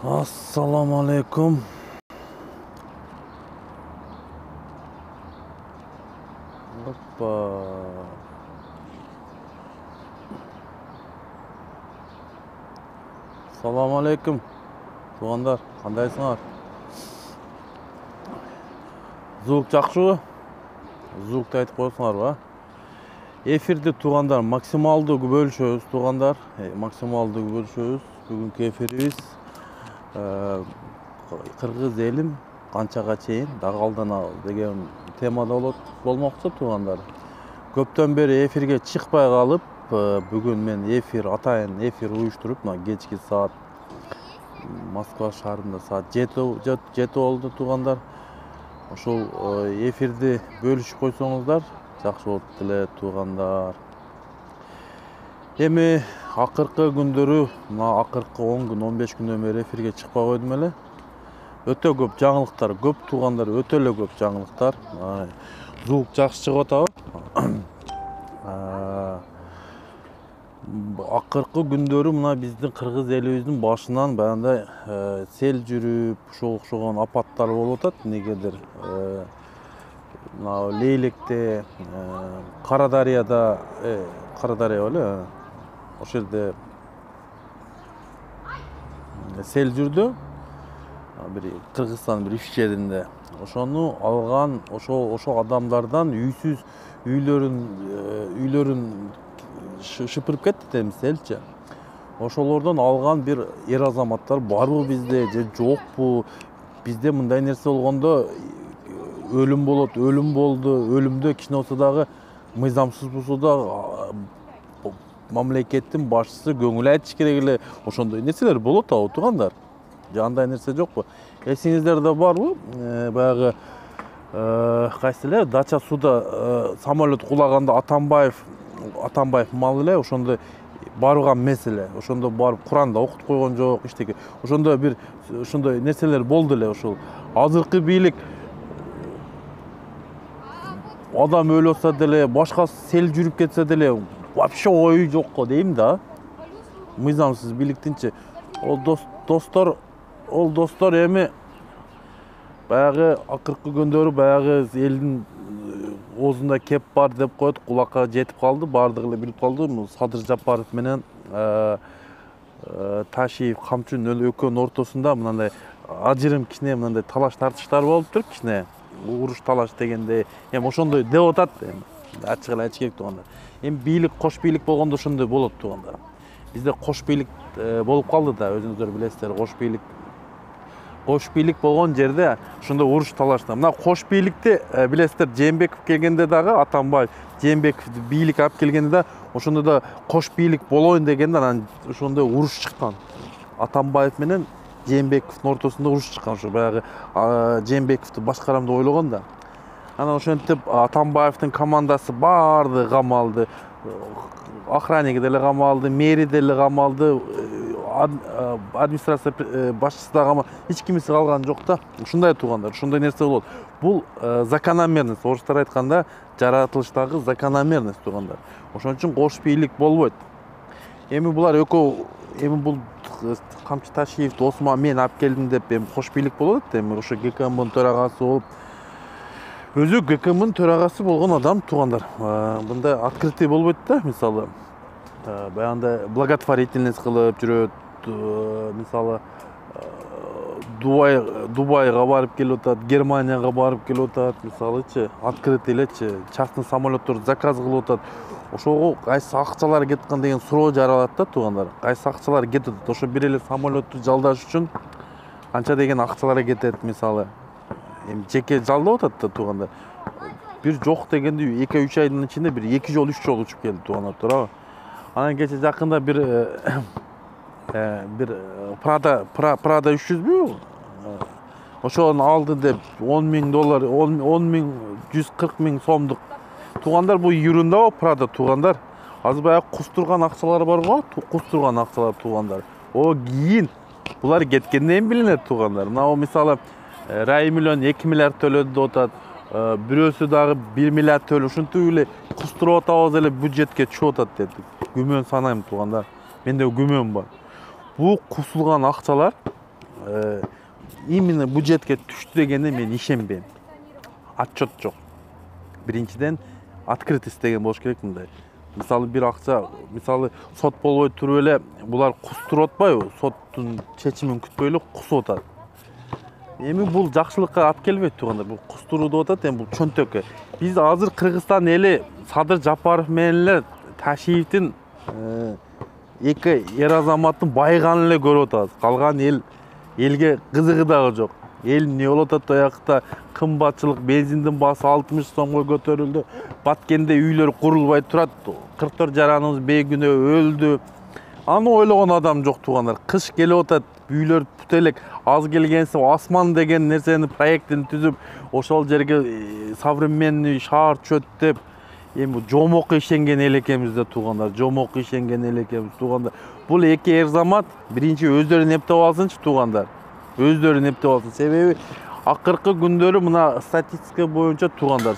Assalamu alaikum. Hoppa. Assalamu alaikum. Туғандар, қандайсыңар? Звук жақшығы? Звукты айтып қойсыңар ба? Эфирде туғандар максималды бөлішөз туғандар. Максималды бөлішөз. Бүгінгі эфирimiz Қырғыз елім қаншаға чейин дағалдана деген темада болмақшы туғандар. Көптен бері эфирге шықпай қалып, бүгін мен атайын эфир уюштуруп, кечки саат Москва шаарында саат 7 болду туғандар. Ошол эфирди бөлүшүп койсоңуздар жакшы болот эле туғандар. Эми акыркы күндөрү, акыркы 10 күн, 15 күндөн бери эфирге чыкпай койдум эле. Өтө көп жаңылыктар, көп туғандар, өтө эле көп жаңылыктар. Звук жакшы чыгып атабы? Акыркы күндөрү мына биздин кыргыз элибиздин башынан баягындай сел жүрүп, ошого окшогон апаттар болуп атат. Негедир мына Лейлекте, Карадарияда, Карадария беле, ошол жерде сел жүрдү. Бир Кыргызстан бир иш жеринде. Ошону алган, ошол адамдардан үйсүз үйлөрүн шыпырып кетти дейм селчи. Ошолордон алган бир эр азаматтар барбы бизде же жокпу? Бизде мындай нерсе болгондо өлүм болот, өлүм болду. Өлүмдө кичине болсо дагы мыйзамсыз болсо да мамлекеттин башчысы көңүл айтыш керек эле. Ошондой нерселер болот атабы тугандар? Же андай нерсе жокпу? Эсиңиздерде барбы? Баягы кайсы эле Дача суда самолет кулаганда Атамбаев мал эле ошондо барган меселе. Ошондо барып Куранда окутуп койгон жок, иштеги. Ошондо бир ошондой нерселер болду эле ошол. Азыркы бийлик адам өлүп атса деле, башка сел жүрүп кетсе деле вообще ою жок го дейм да. Мыйзамсыз бийликтинчи. Ол достор эми баягы акыркы күндөрү баягы элдин оозунда кеп бар деп коет, кулакка жетип калды, бардыгы эле билип калды. Садыр Жапаров менен Ташиев Камчун экөөнүн ортосунда мындай ажырым кичине мындай талаш тартыштар болуптур, кичине уруш талаш дегенде. Эми ошондой деп атат, ачык эле айтыш керек тугандар. Эми бийлик, кош бийлик болгондо ошондой болот тугандар. Бизде кош бийлик болуп калды да, өзүңүздөр билесиздер, кош бийлик болгон жерде ошондой уруш талашта. Мына кош бийликти билесиздер, Жээнбеков келгенде дагы Атамбаев Жээнбеков бийлик алып келгенде да ошондо да кош бийлик болоюн дегенде анан ошондой уруш чыккан. Атамбаев менен Жээнбековдун ортосунда уруш чыккан. Ошо баягы Жээнбековду башкарам деп ойлогон да. Анан ошентип Атамбаевдин командасы баарды камалды. Охранник деле камалды, мэри деле камалды, администрация башчысы да камалды. Эч кимиси калган жок да. Ушундай тугандар, ушундай нерсе болот. Бул закономерность, орустар айтканда, жаратылыштагы закономерность тугандар. Ошон үчүн кош бийлик болбойт. Эми булар бул Камчы Ташиев досума мен алып келдим деп кош бийлик болот. Эми ошо ГКМдын төрагасы болуп, өзү ГКМдын төрагасы болгон адам тугандар. Мындай открытый болбойт да, мисалы. Баягындай благотворительность кылып жүрөт, мисалы Дубайга барып келип атат, Германияга барып келип атат, мисалычы, открытый элечи, частный самолетторду заказ кылып атат. Ошого кайсы акчалар кеткен деген суроо жаралат да тугандар. Кайсы акчалар кетет? Ошо бир эле самолетту жалдаш үчүн канча деген акчалар кетет, мисалы. Эми жеке жалдап атат да тугандар. Бир жок дегенде 2-3 айдын ичинде бир 2 жолу 3 жолу учуп келди тугандар, туурабы? Анан кече жакында бир Prada 300 ошону алды деп $10,000, 140 000 сомдук. Тугандар бул юрунда Prada тугандар. Азыр баягы кустурган акчалар бар го, кустурган акчалар тугандар. Кийин булар кеткенден билинет тугандар. Мына мисалы 1 миллион 2 миллиард төлөдү деп атат. Бирөөсү дагы 1 миллиард төлөп ушинтип эле кустуруп атабыз эле бюджетке чыгып атат деди. Күмөн санайм тугандар. Менде күмөн бар. Bu kusулган акчалар именно бюджетке түштү дегенде мен ишенбейм. Отчет жок. Биринчиден открытость деген болуш керек мындай. Мисалы бир акча, мисалы сот болбой туруп эле булар кустуруп атпайбы? Соттун чечимин күтпөй эле кусуп атат. Эми бул жакшылыкка алып келбейт туугандар. Бул кустуруу деп атат, эми бул чөнтөккө. Биз азыр Кыргызстан эли Садыр Жапаров менен эле Ташиевдин эки эр азаматтын байыганын эле көрүп атабыз. Калган элге кызыгы дагы жок. Эл эмне болуп атат аякта? Кымбатчылык, бензиндин баасы 60 сомго көтөрүлдү. Баткенде үйлөр курулбай турат. 44 жараныбыз бейгүнөө өлдү. Аны ойлогон адам жок туугандар. Кыш келип атат, үйлөр бүтелек. Аз келгенси Осман деген нерсени проектин түзүп, ошол жерге современный шаар чөт деп, эми жомок ишенген эл экенбиз да туугандар. Жомок ишенген эл экенбиз туугандар. Бул эки эр замат биринчи өздөрүн эптеп алсынчы туугандар. Өздөрүн эптеп алсын. Себеби акыркы күндөрү мына статистика боюнча туугандар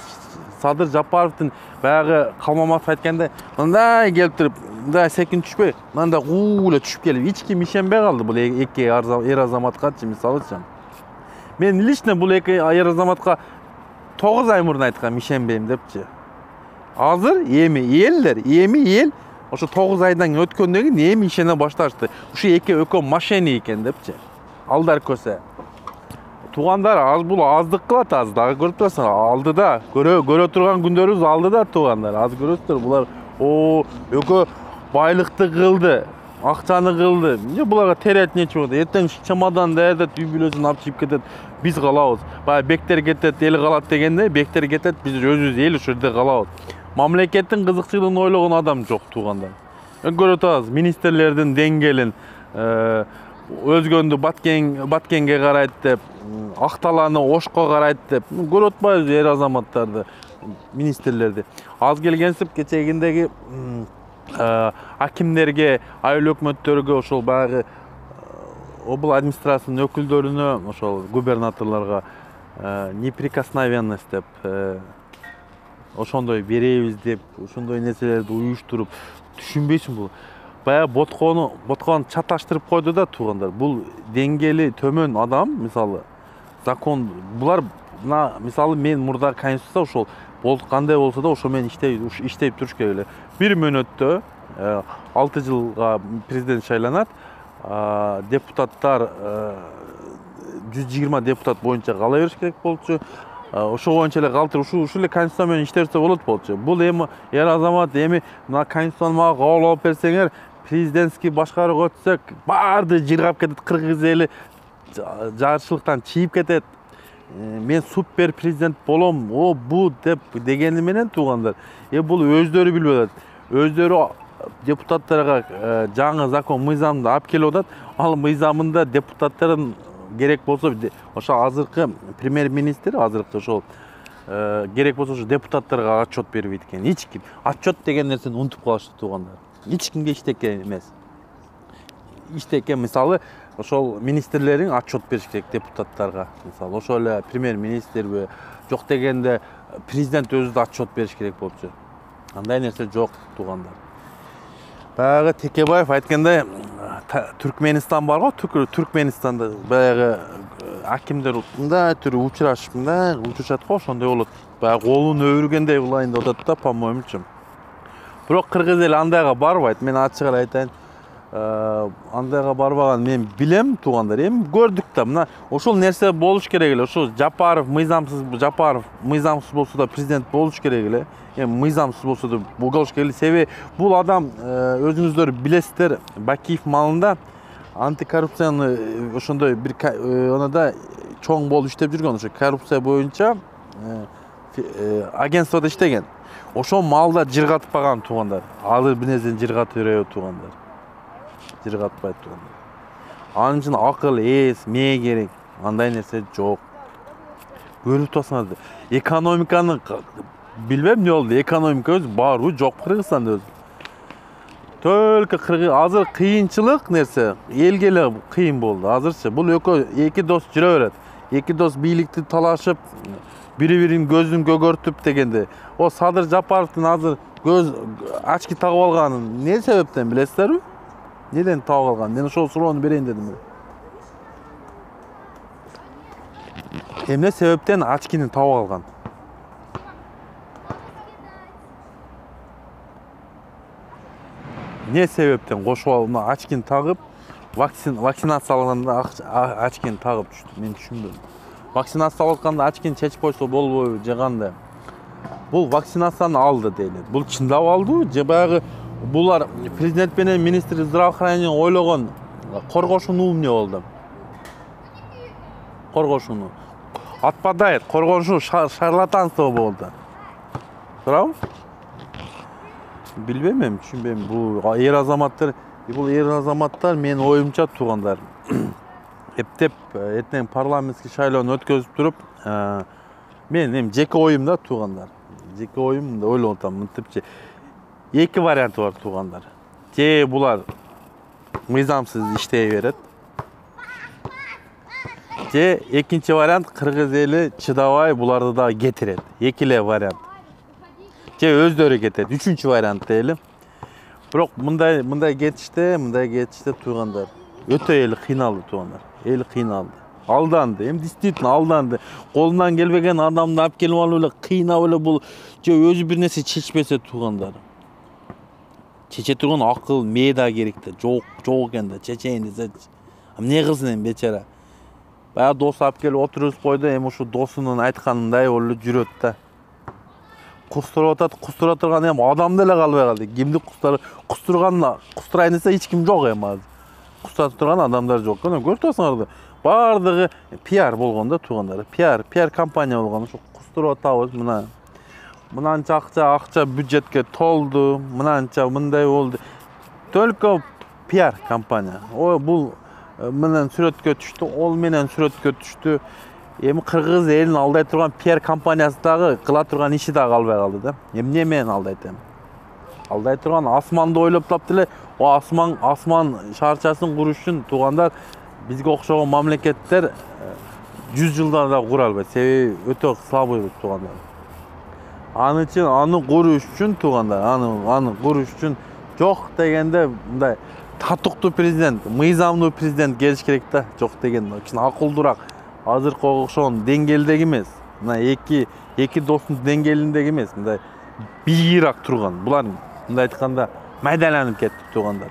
Садыр Жапаровдун баягы Калмаматов айткандай мындай келип туруп, мындай секин түшпөй, мындай гууле түшүп келип, эч ким ишенбей калды бул эки эр азаматкачы мисалычы. Мен лично бул эки эр азаматка 9 ай мурун айткам ишенбейм депчи. Азыр эми эл ошо 9 айдан өткөндөн кийин эми ишене башташты. Ушу эки өкө мошенник экен депчи. Алдар көрсө. Туугандар, аз бул аздык кылат, аз дагы көрүп турасыңар. Алдыда көрө турган күндөрүбүз алдыда туугандар. Аз көрөсүздөр, булар өкө байлыкты кылды, акчаны кылды. Эмне буларга терет нече болду? Эртең чемодан дээрдет, үй бүлөсүн алып чыгып кетет. Биз калабыз. Баягы бектер кетет, эл калат дегенде, бектер кетет, биз өзүбүз эл ушул жерде калабыз. Мамлекеттин кызыкчылыгын ойлогон адам жок туугандар. Көрүп атабыз, министрлердин деңгээлин өзгөндү Баткенге карайт деп, Акталаны Ошко карайт деп, көрүп атпайбыз эр азаматтарды, министрлерди. Аз келгенсип кечегиндеги акимдерге, айыл өкмөттөргө, ошол баягы обл администрациянын өкүлдөрүнө, ошол губернаторлорго неприкосновенность деп, ошондой беребиз деп, ошондой нерселерди уюштуруп, түшүнбөйсүң бул. Баягы боткон чаташтырып койду да туугандар. Бул деңгээли төмөн адам, мисалы, закон, булар мисалы мен мурда конституция ошол кандай болсо да ошо менен иштеп туруш керек эле. Бир мөөнөттө 6 жылга президент шайланат. Депутаттар 120 депутат боюнча кала бериш керек болчу. Ошо боюнча эле калтырып, ушул эле конституция менен иштесе болот болчу. Бул эми эр азамат эми мына конституцияны мага кабыл алып берсеңер, президентский башкарууга өтсөк, баарды жыргап кетет, кыргыз эли жаарчылыктан чийип кетет. Мен супер президент болом, бу деп дегени менен туугандар. Бул өздөрү билбей атат. Өздөрү депутаттарга жаңы закон мыйзамды алып келип атат. Ал мыйзамында депутаттардын керек болсо, ошо азыркы премьер-министр, азыркы ошол керек болсо ошо депутаттарга отчет бербейт экен. Эч ким отчет деген нерсени унутуп калышты туугандар. Эч кимге иштеке эмес. Иштеке, мисалы, ошол министрлерин отчет бериш керек депутаттарга. Мисалы, ошол эле премьер-министрби, жок дегенде президент өзү да отчет бериш керек болчу. Андай нерсе жок туугандар. Баягы Текебаев айткандай, Түркменистан бар го, Түркменистанда баягы акимдер мындай түрү учурашып, мындай учурашат го, ошондой болот. Баягы колун өөрүгөндөй кылайын деп атат да, по-моемчу. Бирок кыргыз эл андайга барбайт. Мен ачык эле айтайын. Андайга барбаган мен билем туугандар. Эми көрдүк да, мына ошол нерсе болуш керек эле. Ошо Жапаров мыйзамсыз болсо да президент болуш керек эле. Эми мыйзамсыз болсо да болуш керек эле. Себеби бул адам, өзүңүздөр билесиздер, Бакиев малында антикоррупцияны ошондой бир онда чоң болуп иштеп жүргөн, ошо коррупция боюнча агентствода иштеген. Ошол малда жыргатпаган туугандар. Азыр бир нерсени жыргатып береби туугандар. Жыргатпайт туугандар. Анын үчүн акыл, эс, мээ керек. Андай нерсе жок. Көрүп турасыңар. Экономиканы билбем эмне болду. Экономика өзү барбы, жок Кыргызстанда өзү. Только азыр кыйынчылык нерсе, элге эле кыйын болду. Азырчы бул эки дос жүрө берет. Эки дос бийликти талашып, бири-бирин көзүн көгөртүп дегенде. О Садыр Жапаровдун азыр көз очки тагып алганын эмне себептен билесиздерби? Неден тагып алган? Мен ошол суроону берейин дедим. Эмне себептен очкини табып алган? Не себептен кошуп алып мына очкини тагып вакцинацияланганда очкини тагып түштү? Мен түшүнбөдүм. Вакцинациялап атканда очкини чечип койсо болбойбу же кандай? Бул вакцинацияны алды дейли. Бул чындап алдыбы же баягы булар президент менен министр здравоохранения ойлогон коргошууну эмне болду? Коргошууну отпадает, коргошуу шарлатанство болду. Туурабы? Билбейм, эми түшүнбөйм. Бул эр азаматтар менин оюмча туугандар. Эптеп эртең парламенттик шайлоону өткөзүп туруп, мен эми жеке оюм да туугандар. Жеке оюм да ойлоп атам, мынтипчи. Эки варианты бар туугандар. Же булар мыйзамсыз иштей берет. Же экинчи вариант кыргыз эли чыдабай буларды да кетирет. Эки эле вариант. Же өздөрү кетет. Үчүнчү вариант дейли. Бирок мындай кетиште туугандар өтө эли кыйналды туугандар. Эл кыйналды. Алданды. Эми действительно алданды. Колунан келбеген адамды алып келип алып эле кыйнап эле бул же өзү бир нерсе чечпесе туугандар. Чече турган акыл, мээ да керек да. Жок экен да. Чечейин десе. Эмне кылсын эми бечара. Баягы досу алып келип отургузуп койду. Эми ушу досунун айтканындай болуп жүрөт да. Кустуруп турган эми адам деле калбай калды. Кимди кустурайын десе эч ким жок эми азыр. Кустура турган адамдар жок. Көрүп турасыңарбы? Бардыгы пиар болгон да туугандар. Пиар компания болгон. Ушу кустуруп атабыз мына. Мынанча акча бюджетке толду, мынанча мындай болду. Только пиар компания. Бул менен сүрөткө түштү, ол менен сүрөткө түштү. Эми кыргыз элин алдай турган пиар компаниясы дагы кыла турган иши да калбай калды да. Эмне менен алдайт эми? Алдай турган асманды ойлоп таптыр эле. Асман шаарчасын куруш үчүн туугандар бизге окшогон мамлекеттер 100 жылда да кура албайт. Себеби өтө слабый туугандар. Аны куруш үчүн туугандар, аны куруш үчүн жок дегенде мындай татыктуу президент, мыйзамдуу президент келиш керек да. Жок дегенде кичине акылдуураак, азыркы окшогон деңгээлдеги эмес. Мына эки достун деңгээлиндеги эмес, мындай бийигирээк турган. Булар мындай айтканда майдаланып кетти туугандар.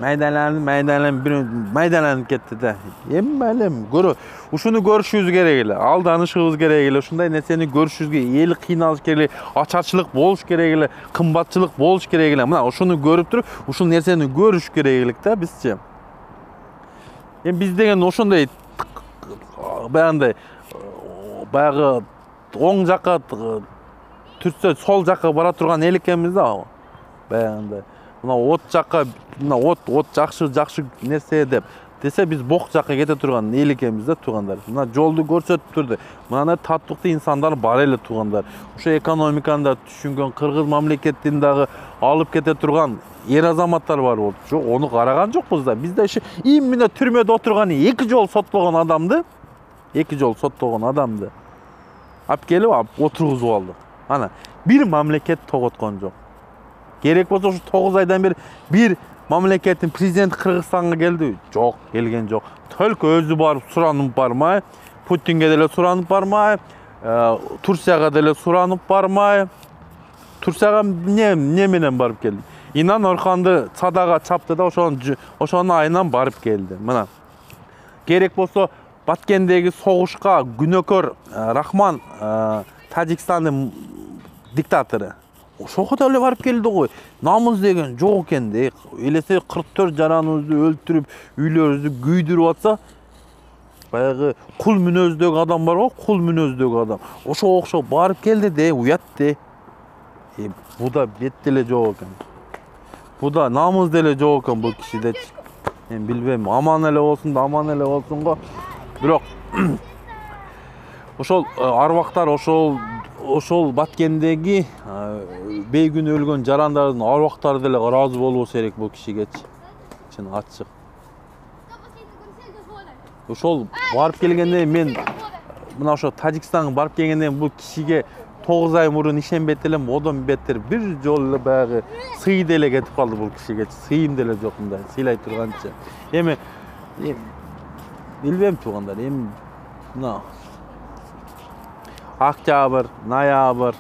Майдаланып кетти да. Эми майлем ушуну көрүшүбүз керек эле, алданышыбыз керек эле, ушундай нерсени көрүшүбүзгө эл кыйналыш керек эле, ачарчылык болуш керек эле, кымбатчылык болуш керек эле. Мына ушуну көрүп туруп, ушул нерсени көрүш керек элек да бизчи. Эми биз деген ошондой баягы оң жакка түртсө сол жакка бара турган эл экенбиз да. Баягындай мына от жакка, мына от жакшы нерсе деп десе биз бок жакка кете турган эл экенбиз да туугандар. Мына жолду көрсөтүп турду. Мындай татыктуу инсандар бар эле туугандар. Ошо экономиканы да түшүнгөн, кыргыз мамлекетин дагы алып кете турган эр азаматтар бар болуп. Жок, ону караган жокпуз да. Бизде ушу именно түрмөдө отурган 2 жол соттолгон адамды алып келип отургузуп алдык. Ана бир мамлекет тоготкон жок. Керек болсо ушу 9 айдан бери бир мамлекеттин президенти Кыргызстанга келди? Жок, келген жок. Только өзү барып суранып бармай, Путинге деле суранып бармай, Турцияга деле суранып бармай. Турцияга эмне менен барып келди? Инан Орханды цадага чапты да ошонун айынан барып келди. Мына керек болсо Баткендеги согушка күнөөкөр Рахман Тажикстандын диктатору ошого деле барып келди го. Намыз деген жок экен де. Элесе 44 жараныбызды өлтүрүп, үйлөрүбүздү күйдүрүп атса, баягы кул мүнөздөгү адам бар го, кул мүнөздөгү адам. Ошого окшоп барып келди де, уят де. Бу да бет деле жок экен. Бу да намыз деле жок экен бул кишиде. Мен билбейм, аман эле болсун го. Бирок ошол арбактар ошол Баткендеги бейгүнөө өлгөн жарандардын арбактары деле ыраазы болбосо керек бул кишигечи. Чын ачык. Ошол барып келгенде мен мына ошо Тажикстанга барып келгенде бул кишиге 9 ай мурун ишенбейт элем, одон бетер бир жолу эле баягы сый деле кетип калды бул кишиге. Сыйым деле жок мындай, сыйлай турганчы. Эми билбейм туугандар, эми мына октябрь, ноябрь,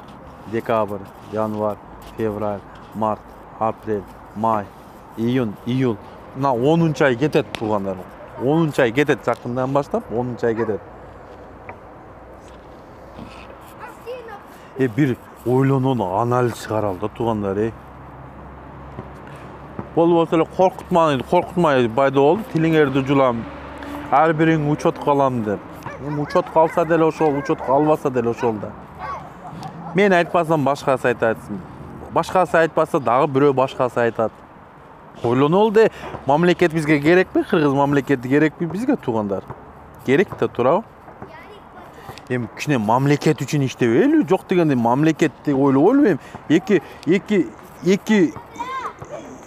декабрь, январь, февраль, март, апрель, май, июнь, июль. Мына 10 ай кетет туугандар. 10 ай кетет, жакындан баштап 10 ай кетет. Бир ойлонон анализ чыгаралды туугандар. Болбосо эле коркутмай пайда болду. Тилиңерди жулам. Ар бириң учетка алам деп. Учетка алса деле ошол, учетка албаса деле ошол да. Мен айтпасам башкасы айтат. Башкасы айтпаса дагы бирөө башкасы айтат. Ойлонол де, мамлекет бизге керекпи? Кыргыз мамлекети керекпи бизге туугандар? Керек да турабы? Кичине мамлекет үчүн иштебейли, жок дегенде мамлекетти ойлобойбу? Эки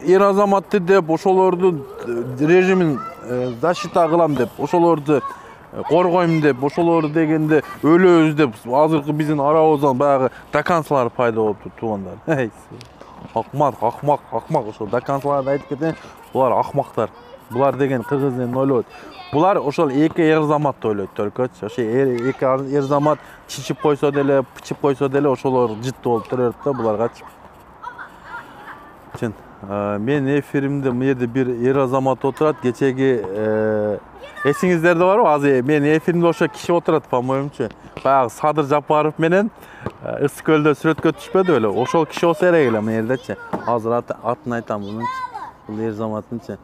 эр азаматты деп ошолордун режимин защита кылам деп, ошолорду коргойм деп, ошолорду дегенде өлөбүз деп азыркы биздин арабыздан баягы доканцлар пайда болуптур туугандар. Акмак ошол доканцларды айтып кетейин, булар акмактар. Булар деген кыргыз элин ойлойт. Булар ошол эки эр азаматты ойлойт төлкөчү. Ошо эки эр азамат чичип койсо деле, пичип койсо деле ошолор жыт болуп турат да буларгачы. Чын. Мен эфиримде мына жерде бир эр азамат отурат, кечеги эсиңиздерде барбы? Азыр мен эфиримде ошо киши отурат, по-моюмчу. Баягы Садыр Жапаров менен Ысык көлдө сүрөткө түшпөдү беле? Ошол киши болсо керек эле мына жердечи. Азыр атын айтам мунунчу. Бул эр азаматтынчы.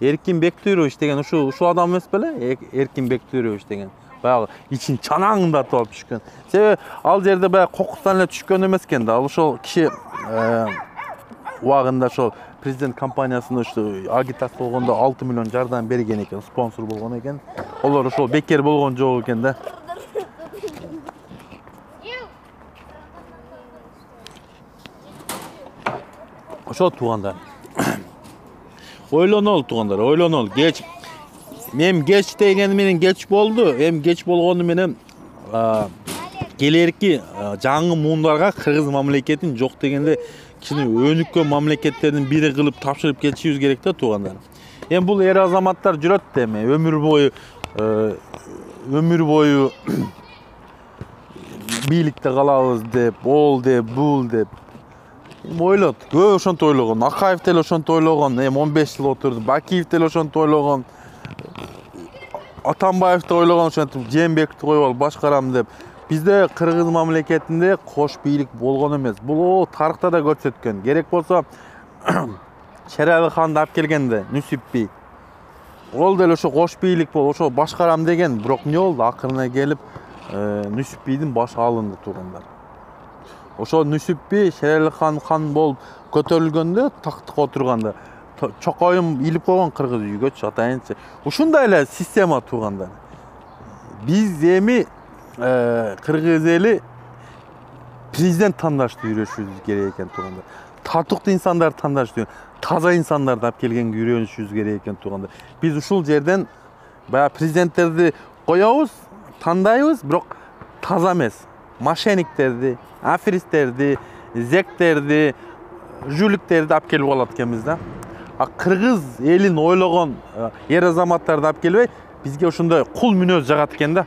Эркин Бектурович деген ушул адам эмес беле? Эркин Бектурович деген. Баягы ичин чанаңдатып алып түшкөн. Себеби ал жерде баягы кокустан эле түшкөн эмес экен да. Ал ошол киши убагында ошол президент компаниясына агитация болгондо 6 миллион жардам берген экен, спонсор болгон экен. Олар ошол бекер болгон жок экен да. Ошол туугандар. Ойлонол туугандар, ойлонол. Мен кеч дегени менен кеч болду. Кеч болгону менен келерки жаңы муундарга кыргыз мамлекетин жок дегенде кичине өнүккөн мамлекеттердин бири кылып тапшырып кетишибиз керек да туугандар. Бул эр азаматтар жүрөт да өмүр бою бийликте калабыз деп, ол деп, бул деп. Ойлот, көп ошонто ойлогон. Акаев деле ошонто ойлогон. 15 жыл отурду. Бакиев деле ошонто ойлогон. Атамбаев да ойлогон, ошентип Жээнбековду коюп алып башкарам деп. Бизде кыргыз мамлекетинде кош бийлик болгон эмес. Бул тарыхта да көрсөткөн. Керек болсо Шерали ханды алып келгенде Нүсүп би. Ол деле ошо кош бийлик болуп, ошо башкарам деген, бирок эмне болду? Акырына келип Нүсүп бидин башы алынды туугандар. Ошо Нүсүп би Шерали хан болуп көтөрүлгөндө, тактыкка отурганда чокоюм илип койгон кыргыз үйгөчү атайынчы. Ушундай эле система туугандар. Биз эми кыргыз эли президент тандашты үйрөшүбүз керек экен туугандар. Татыктуу инсандар тандашты, таза инсандарды алып келгенге үйрөнүшүбүз керек экен туугандар. Биз ушул жерден баягы президенттерди коебуз, тандайбыз, бирок таза эмес. Мошенниктерди, аферисттерди, зектерди, жүүлүктерди алып келип алат экенбиз да. Кыргыз элин ойлогон эр азаматтарды алып келбей, бизге ошондой кул мүнөз жагат экен да.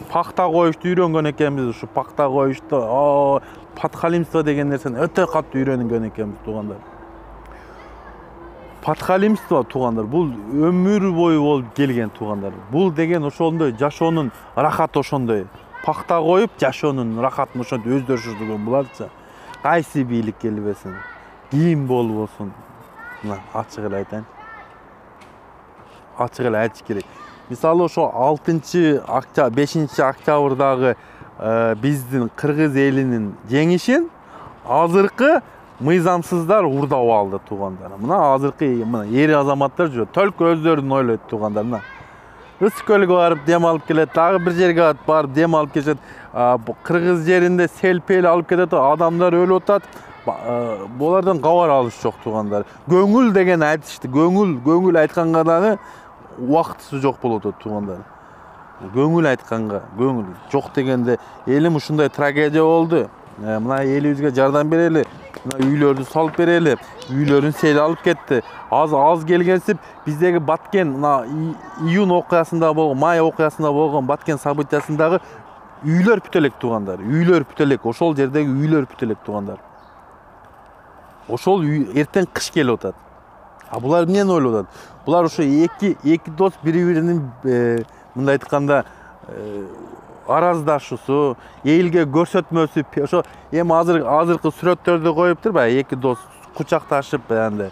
Пакта коюшту үйрөнгөн экенбиз, ушу пакта коюшту, подхалимство деген нерсени өтө катуу үйрөнгөн экенбиз туугандар. Подхалимство туугандар, бул өмүр бою болуп келген туугандар. Бул деген ошондой жашоонун рахаты ошондой. Пакта коюп жашоонун рахатын ошентип өздөрүшүрдүгөн буларчы. Кайсы бийлик келбесин, ким болбосун. Мына ачык эле айтайын. Ачык эле айтыш керек. Мисалы ошо 5 октябрдагы биздин кыргыз элинин жеңишин азыркы мыйзамсыздар урдап алды туугандар. Мына азыркы эр азаматтар жүрөт, төлкө өздөрүн ойлойт туугандар. Мына Ысык көлгө барып дем алып келет, дагы бир жерге барып дем алып келет. Кыргыз жеринде селпел алып кетет, адамдар өлүп атат. Булардан кабар алыш жок туугандар. Көңүл деген айтышты. Көңүл айтканга дагы убактысы жок болот туугандар. Көңүл айтканга, көңүл жок дегенде элим ушундай трагедия болду. Мына элибизге жардам берели. Mына үйлөрдү салып берели. Үйлөрүн сел алып кетти. Az келгенсип биздеги Баткен мына июнь окуясында болгон, май окуясында болгон Баткен событиясындагы үйлөр бүтөлек туугандар. Үйлөр бүтөлек, ошол жердеги үйлөр бүтөлек туугандар. Ошол эртең кыш келип атат. А булар эмнени ойлоп атат? Булар ошо эки дос бири-биринин мындай айтканда араздашуусу, элге көрсөтмөсү, ошо эми азыркы сүрөттөрдү коюптур баягы эки дос кучакташып андай.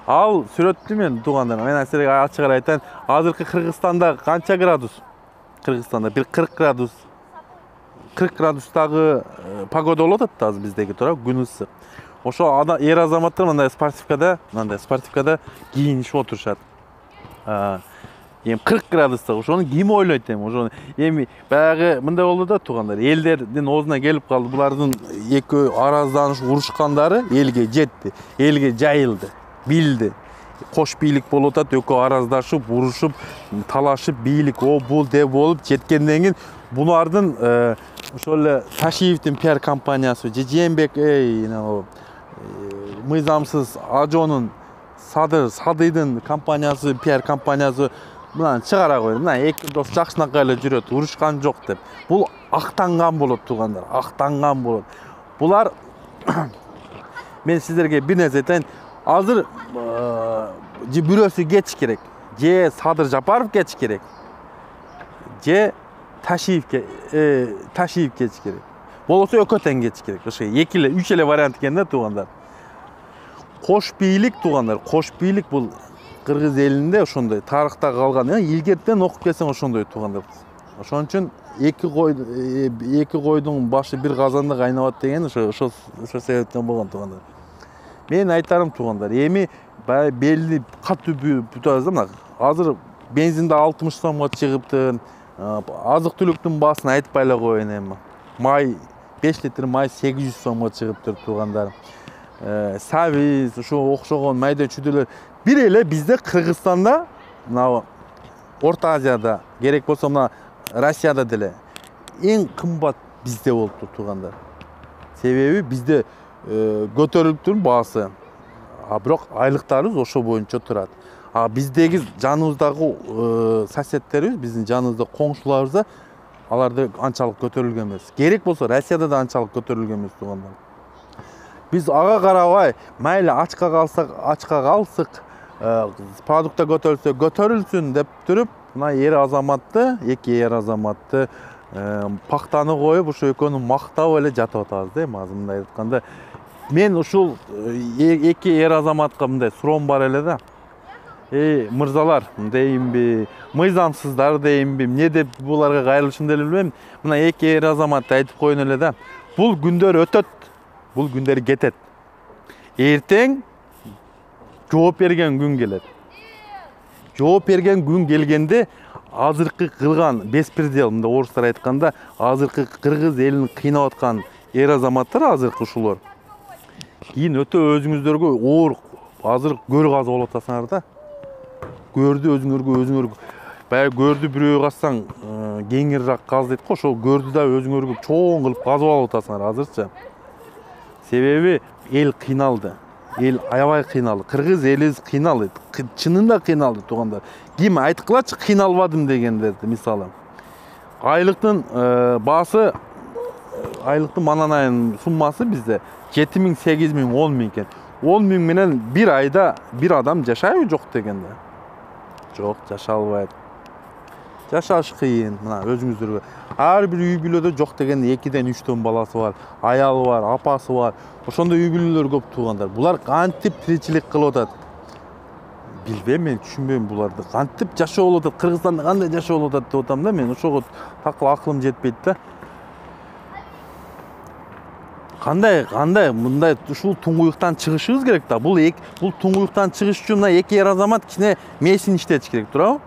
Ал сүрөттү мен туугандар, мен силерге ачык айтайын, азыркы Кыргызстанда канча градус? Кыргызстанда бир 40 градус. 40 градустагы погода болот да азыр биздеги туура, күн ысык. Ошо эр азаматтар мындай спортивкада кийинишип отурушат. Эми 40 градуста ошону ким ойлойт эми? Ошону эми баягы мындай болду да туугандар. Элдердин оозуна келип калды. Булардын экөө аразданышып урушкандары элге жетти. Элге жайылды. Билди. Кош бийлик болуп атат, экөө араздашып, урушуп, талашып, бийлик о бул деп болуп жеткенден кийин булардын ошол эле Ташиевдин пиар компаниясы, Жээнбек мыйзамсыз Ажонун Садыйдын компаниясы, пиар компаниясы мына чыгара койду. Мына эки дос жакшынакай эле жүрөт, урушкан жок деп. Бул актанган болот туугандар, актанган болот. Булар мен сиздерге бир нерсе айтайын. Азыр бирөөсү кетиш керек. Же Садыр Жапаров кетиш керек. Же Ташиев кетиш керек. Болосо экөө тең кетиш керек. Ошо үч эле вариант экен да туугандар. Кош бийлик туугандар, кош бийлик бул Кыргыз элинде ошондой тарыхта калган, илгертен окуп келсең ошондой туугандар. Ошон үчүн эки койдун башы бир казанда кайнабат деген ошо себептен болгон туугандар. Мен айтарым туугандар, эми баягы белди катуу бүтөбүз да, мына азыр бензинде 60 сомго чыгыптыр. Азык-түлүктүн баасын айтпай эле коеюн эми. Май 5 литр май 800 сомго чыгыптыр туугандар. Сабиз, ошо окшогон майда чүдөлөр бир эле бизде Кыргызстанда, мына Орто Азияда, керек болсо мына Россияда деле эң кымбат бизде болуптур туугандар. Себеби бизде көтөрүлүптүр баасы. Бирок айлыктарыбыз ошо боюнча турат. Биздеги жаныбыздагы соседтерибиз, биздин жаныбызда коңшуларыбыз аларды анчалык көтөрүлгөн эмес. Керек болсо Россияда да анчалык көтөрүлгөн эмес туугандар. Biz ağa karabay, mayli açka kalsık, produkta götürülsün dep durup, buna yer azamatты, эки эр азаматты пактаны коюп, ошо экөөнү мактап эле жатып атабыз да, мындай айтканда. Мен ушул эки эр азаматка мындай суроом бар эле да. Мырзалар дейинби, мыйзамсыздар дейинби, эмне деп буларга кайрылышымды деле билбейм. Мына эки эр азаматты айтып коеюн эле да. Бул күндөр өтөт. Бул күндөр кетет. Эртең жооп берген күн келет. Жооп берген күн келгенде азыркы кылган беспредел, мында орустар айтканда, азыркы Кыргыз элин кыйнап аткан эр азаматтар азыркы ушулар. Кийин өтө өзүңүздөргө оор азыр көр казып болуп атасыңар да. Көрдү өзүңөргө баягы көрдү бирөө казсаң кеңирирээк каз дейт го, ошол көрдү да өзүңөргө чоң кылып казып алып атасыңар азырча. Себеби эл кыйналды. Эл аябай кыйналды. Кыргыз элибиз кыйналды. Чынында кыйналды туугандар. Ким айткылачы кыйналбадым дегендерди, мисалы. Айлыктын баасы, айлыктын манан айынын суммасы бизде 7.000, 8.000, 10.000 экен. 10.000 менен бир айда бир адам жашайбы жок дегенде. Жок, жаша албайт. Жашаш кыйын, мына өзүңүздөргө. Ар бир үй бүлөдө жок дегенде 2ден 3төн баласы бар, аялы бар, апасы бар. Ошондой үй бүлөлөр көп туугандар. Булар кантип тиричилик кылып атат? Билбейм, мен түшүнбөйм буларды. Кантип жашоо болуп атат? Кыргызстанда кандай жашоо болуп атат деп атам да, мен ошого такыл акылым жетпейт да. Кандай мындай ушул туңгуюктан чыгышыбыз керек да. Бул туңгуюктан чыгыш үчүн мына эки эр азамат кичине мээсин иштетиш керек, туурабы?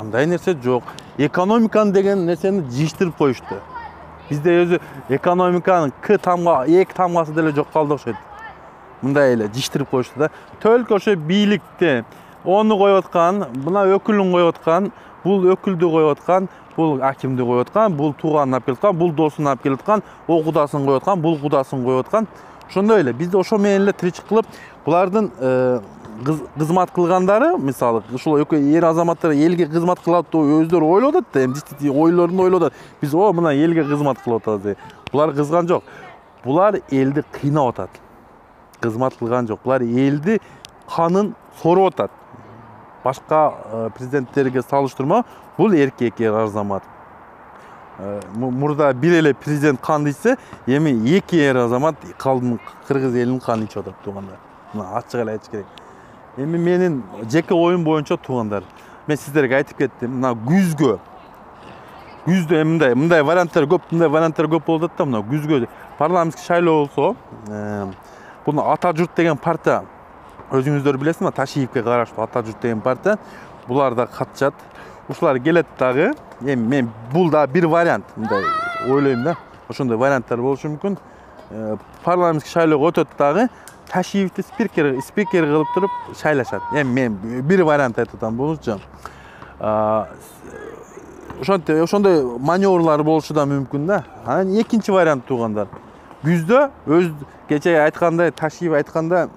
Андай нерсе жок. Экономиканы деген нерсени жиштирип коюшту. Бизде өзү экономиканын эки тамгасы деле жок калды окшойт. Мындай эле жиштирип коюшту да. Төлкө ошо бийликти, ону коюп аткан, мына өкүлүн коюп аткан, Бул өкүлдү коюп аткан, бул акимди коюп аткан, бул тууганын алып келип аткан, бул досун алып келип аткан, о кудасын коюп аткан, бул кудасын коюп аткан. Ошондой эле бизде ошо менен эле тиричилик кылып, булардын кызмат кылгандары, мисалы, ушул эр азаматтар элге кызмат кылат деп өздөрү ойлоп атат да, эми ойлорун ойлоп атат. Биз мына элге кызмат кылып атабыз. Булар кызган жок. Булар элди кыйнап атат. Кызмат кылган жок. Булар элди канын соруп атат. Башка президенттерге салыштырма, бул эркек эр азамат. Мурда бир эле президент кан ийсе, эми эки эр азамат калдын кыргыз элинин канын ичип атат туугандар. Мына ачык эле айтыш керек. Эми менин жеке оюм боюнча туугандар, мен сиздерге айтып кеттим, мына күздө мындай варианттар көп болуп атат да, мына күзгө парламенттик шайлоо болсо, буну Ата журт деген партия, өзүңүздөр билесиңер, Ташиевке караштуу Ата журт деген партия, булар да катышат. Ушулар келет дагы, эми мен бул да бир вариант, мындай ойлойм да. Ошондой варианттар болушу мүмкүн. Парламенттик шайлоого өтөт дагы, Ташиевди спикер кылып туруп шайлашат. Эми мен бир вариант айтып атам булчу. Ошондой маневрлар болушу да мүмкүн да. Анан экинчи вариант туугандар. Күздө өз кече айткандай, Ташиев айтканда,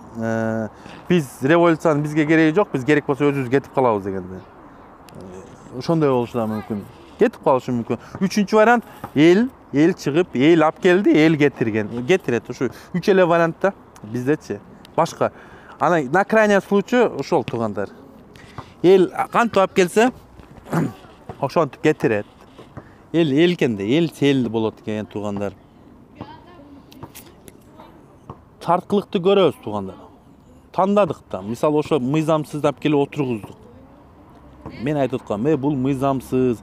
биз революциянын бизге кереги жок, биз керек болсо өзүбүз кетип калабыз дегенде. Ошондой болушу да мүмкүн. Кетип калышы мүмкүн. Үчүнчү вариант, эл чыгып, эл алып келди, эл кетирет. Ушу үч эле вариант да биздечи. Башка. Анан на крайний случай ошол туугандар. Эл кантип алып келсе, ошентип кетирет. Эл элкенде, эл сел болот экен туугандар. Тарткылыкты көрөбүз туугандар. Тандадык да. Мисалы ошо мыйзамсыз алып келип отургуздук. Мен айтып аткам, бул мыйзамсыз.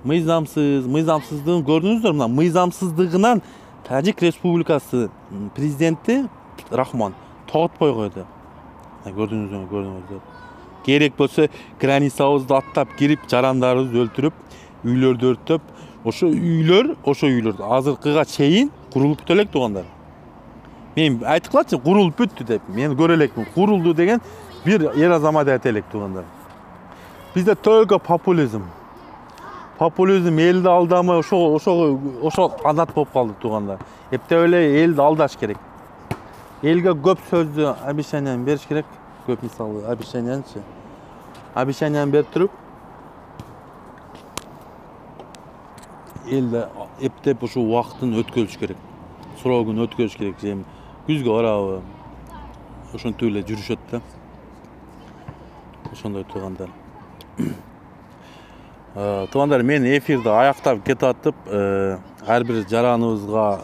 Мыйзамсыздыгын көрдүңүздөр, мына мыйзамсыздыгынан Тажик Республикасы президенти Рахмон тоготпой койду. Көрдүңүздөр. Керек болсо границабызды аттап кирип, жарандарыбызды өлтүрүп, үйлөрдү өрттөп, ошо үйлөр азыркыга чейин курулуп бүтө элек туугандар. Мен айтып калачы, курулуп бүттү деп. Мен көрө элекмин. Курулду деген бир эр азамат айта элек туугандар. Бизде только популизм. Популизм элди алдамай, ошо адат болуп калды туугандар. Эптеп эле элди алдаш керек. Элге көп сөздү обещанияны бериш керек. Көп мисалы обещаниянычы. Обещанияны берип туруп, элди эптеп ушу убактын өткөрүш керек. Срогун өткөрүш керек. Күзгө барабы. Ошентип эле жүрүшөт да. Ошондой туугандар. Туугандар, мен эфирди аяктап кетип атып, ар бир жараныбызга,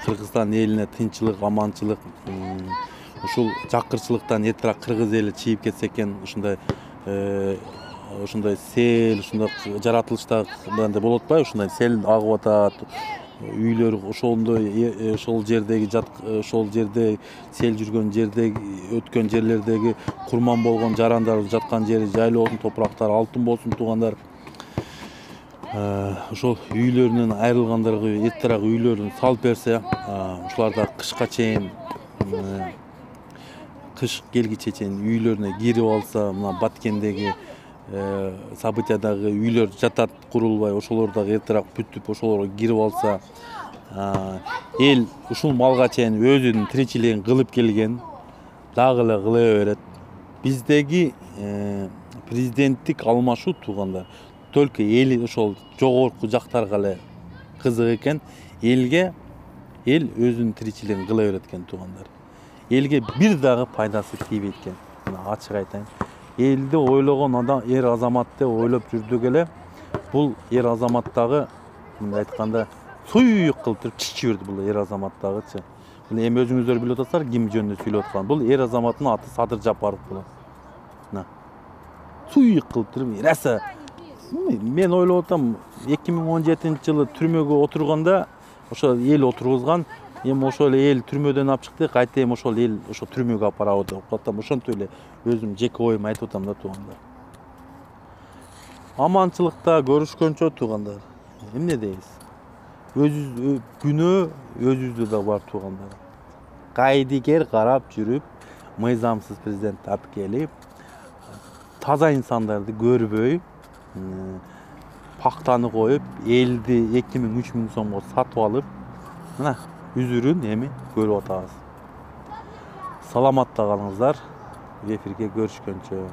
Кыргызстан элине тынччылык, аманчылык, ушул жакырчылыктан эртерээк кыргыз эли чийип кетсе экен, ошондой сел, ошондой жаратылышта мындай болуп атпайбы? Ушундай сел агып атат. Үйлөр ошол жерде сел жүргөн жердеги, өткөн жерлердеги курман болгон жарандар жаткан жери жайлоосун, топурактары алтын болсун туугандар. Ошол үйлөрүнөн айрылгандарга эртерээк үйлөрүн салып берсе, ушуларда кышка чейин, кыш келгиче чейин үйлөрүнө кирип алса, мына Баткендеги событиядагы үйлөр жатат курулбай, ошолор дагы эртерээк бүтүп, ошолорго кирип алса, эл ушул малга чейин өзүнүн тиричилигин кылып келген, дагы эле кыла берет. Биздеги президенттик алмашуу туугандар только эл ошол жогорку жактарга эле кызык экен, эл өзүнүн тиричилигин кыла берет экен туугандар. Элге бир дагы пайдасы тийбейт экен. Ачык айтайын. Элди ойлогон адам, эр азамат деп ойлоп жүрдүк эле. Бул эр азамат дагы, мындай айтканда, суюк кылып туруп чичип берди бул эр азамат дагычы. Мына эми өзүңүздөр билип атасыздар, ким жөнүндө сүйлөп аткан. Бул эр азаматтын аты Садыр Жапаров болот. Мына. Суюк кылып туруп, раса. Мен ойлоп атам, 2017-жылы түрмөгө отурганда, ошо эл отургузган, эми ошол эл түрмөдөн алып чыкты, кайта эми ошол эл ошо түрмөгө апарабы деп атам. Ошентип эле өзүм жеке оюм айтып атам да туугандар. Аманчылыкта көрүшкөнчө туугандар. Эмне дейбиз? Күнөө өзүбүздө да бар туугандар. Кайдыгер карап жүрүп, мыйзамсыз президент алып келип, таза инсандарды көрбөй, Paktаны koyup 50-2000-3000 so'mga satıp alıp mına üzürün emi görüp atabız. Salamatla kalыңızlar. Efirge görüşkөнчө.